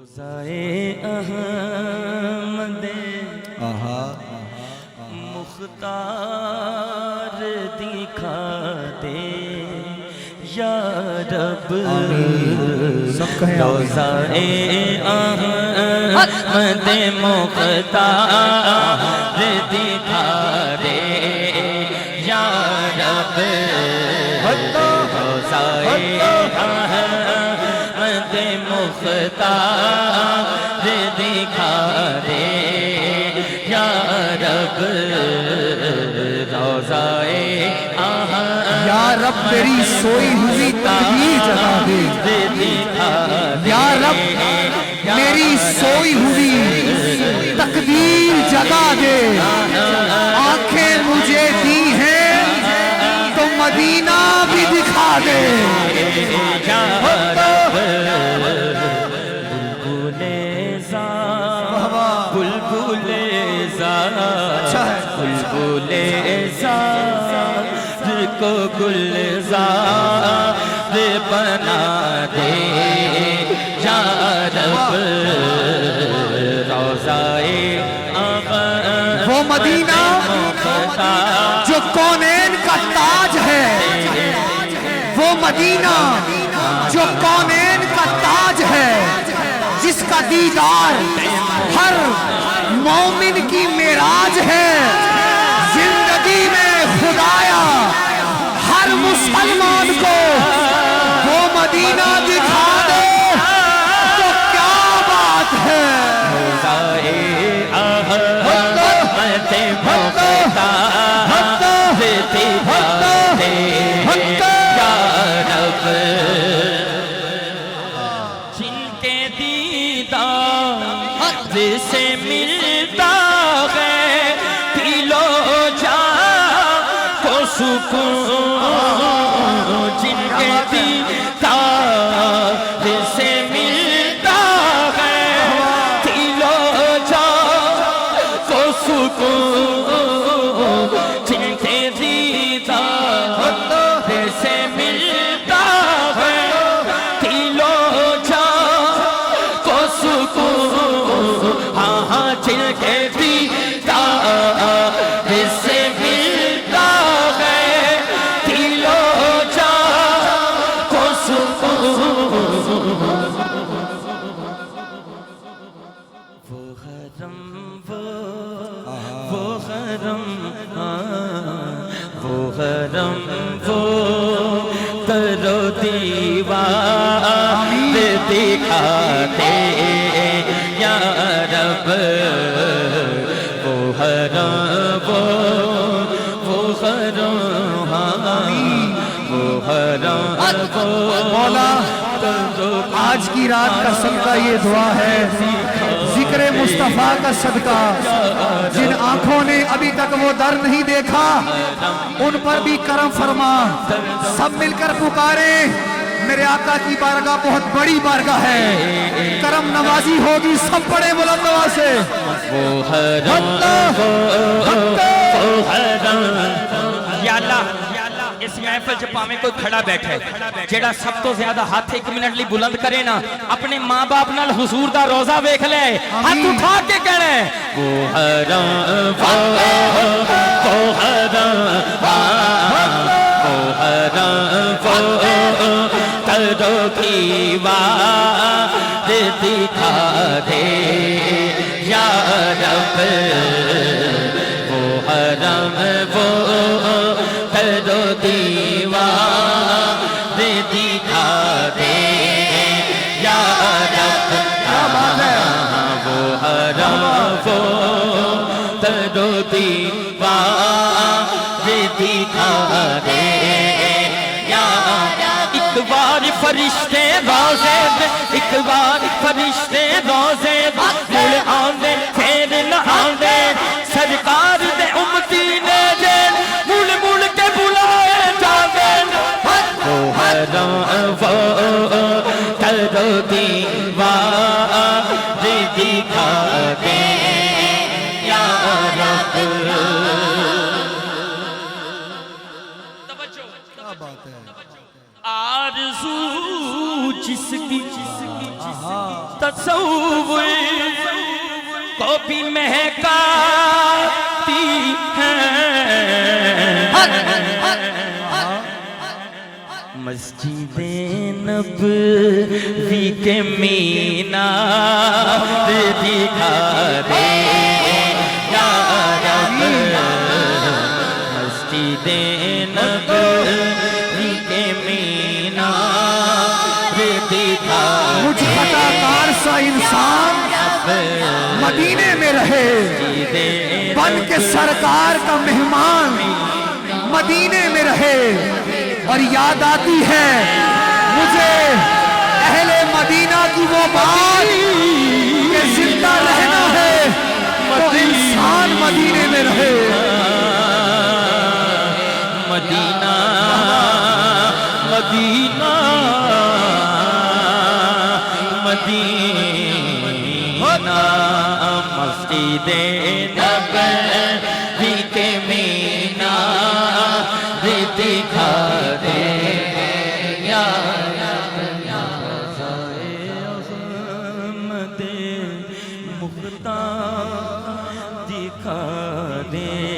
روضۂ احمد مختار دکھا دے یا رب، روضۂ احمد مختار دکھا دے یا رب، روضۂ احمد مختار دکھا دے یا رب، روضۂ یا رب میری سوئی ہوئی تقدیر جگا دے، یا رب میری سوئی ہوئی تقدیر جگا دے، آنکھیں مجھے دی ہیں تو مدینہ بھی دکھا دے، بلبل زار کو گلزار بنا دے یا رب، روضۂ وہ مدینہ جو کونین کا تاج ہے، وہ مدینہ جو کونین کا تاج ہے، جس کا دیدار ہر مومن کی معراج ہے، زندگی میں خدایا ہر مسلمان کو وہ مدینہ دکھا دے تو کیا بات ہے، روضۂ احمد مختار دکھا دے یا رب، جن کے دیدار سے ملتا ہے دل و جان کو سکون، جن کے دیدار سے ملتا ہے دل و جان کو سکون، جن کے دیدار سے ملتا ہے دل و جان کو سکون، ہاں جن کے دیدار سے ملتا ہے دل و جان کو سکون، وہ حرم وہ حرم وہ حرم وہ در و دیوار دکھا دے یا رب، وہ حرم وہ حرم وہ حرم مولا آج کی رات کا صدقہ یہ دعا ہے، ذکر مصطفیٰ کا صدقہ، جن آنکھوں نے ابھی تک وہ در نہیں دیکھا ان پر بھی کرم فرما، سب مل کر پکاریں، میرے آقا کی بارگاہ بہت بڑی بارگاہ ہے، کرم نوازی ہوگی، سب بڑے بلند آواز سے، وہ حرم یا اللہ اس محفل چ پاویں کوئی کھڑا بیٹھے جیڑا سب تو زیادہ ہاتھ ایک منٹ لی بلند کرے نا، اپنے ماں باپ نال حضور دا روزہ ویکھ لے، ہاتھ اٹھا کے کہنا ہے وہ حرم وہ حرم وہ حرم ترو دیوار دکھا دے یا رب، وہ حرم وہ ترو دیوار دکھا دے یا رب، وہ حرم وہ ترو دیوار دکھا دے یا رب، ایک بار فرشتے روزے میں، ایک بار فرشتے روزے میں مڑ آندے پھر نہ آندے، سرکار دے امتی نے جین مڑ مڑ کے بلائے جاندے، وہ حرم وہ ترو دیوار دکھا دے یا رب، آرزو جس کی تصور کو بھی مہکاتی ہے مسجد نبوی کے مینار دکھا دے یا رب مسجد نبوی کے مینار دکھا مجھ خطا کار سا انسان مدینے میں رہے بن کے سرکار کا مہمان مدینے میں رہے اور یاد آتی ہے مجھے اہل مدینہ کی وہ بات کہ زندہ رہنا ہے تو انسان مدینے میں رہے مدینہ مدینہ مدینہ مسجد نبوی کے مینار دکھا دے یا عظمت مختار دکھا دے